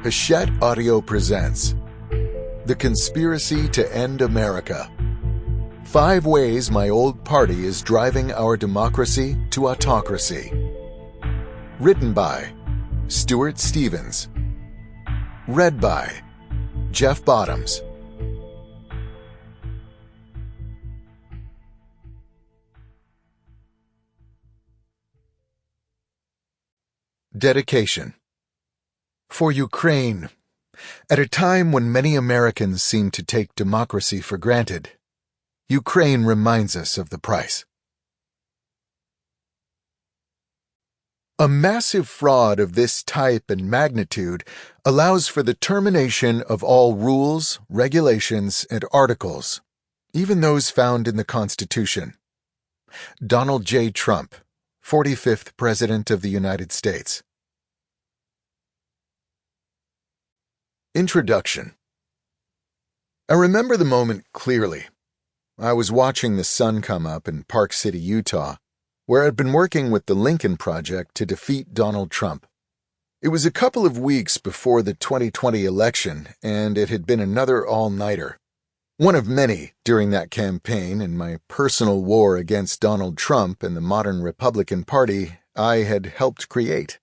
Hachette Audio presents The Conspiracy to End America. 5 ways my old party is driving our democracy to autocracy. Written by Stuart Stevens. Read by Jeff Bottoms. Dedication. For Ukraine. At a time when many Americans seem to take democracy for granted, Ukraine reminds us of the price. A massive fraud of this type and magnitude allows for the termination of all rules, regulations, and articles, even those found in the Constitution. Donald J. Trump, 45th President of the United States. Introduction. I remember the moment clearly. I was watching the sun come up in Park City, Utah, where I'd been working with the Lincoln Project to defeat Donald Trump. It was a couple of weeks before the 2020 election, and it had been another all-nighter. One of many during that campaign in my personal war against Donald Trump and the modern Republican Party I had helped create.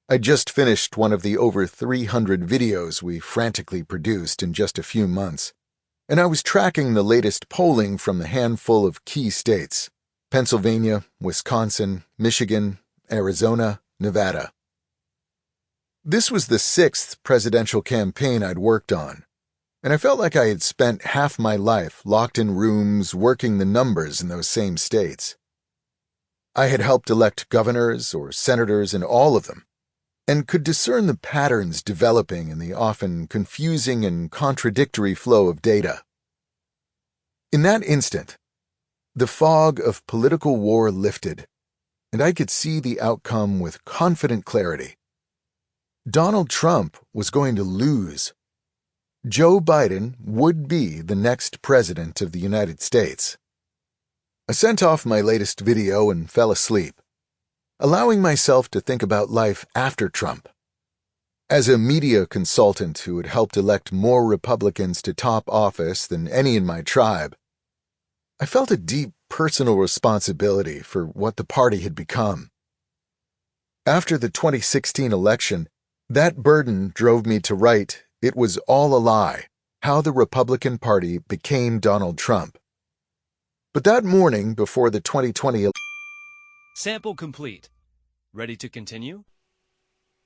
I just finished one of the over 300 videos we frantically produced in just a few months, and I was tracking the latest polling from the handful of key states: Pennsylvania, Wisconsin, Michigan, Arizona, Nevada. This was the 6th presidential campaign I'd worked on, and I felt like I had spent half my life locked in rooms working the numbers in those same states. I had helped elect governors or senators in all of them, and could discern the patterns developing in the often confusing and contradictory flow of data. In that instant, the fog of political war lifted, and I could see the outcome with confident clarity. Donald Trump was going to lose. Joe Biden would be the next president of the United States. I sent off my latest video and fell asleep, allowing myself to think about life after Trump. As a media consultant who had helped elect more Republicans to top office than any in my tribe, I felt a deep personal responsibility for what the party had become. After the 2016 election, that burden drove me to write "It Was All a Lie: How the Republican Party Became Donald Trump." But that morning before the 2020 Sample complete. Ready to continue?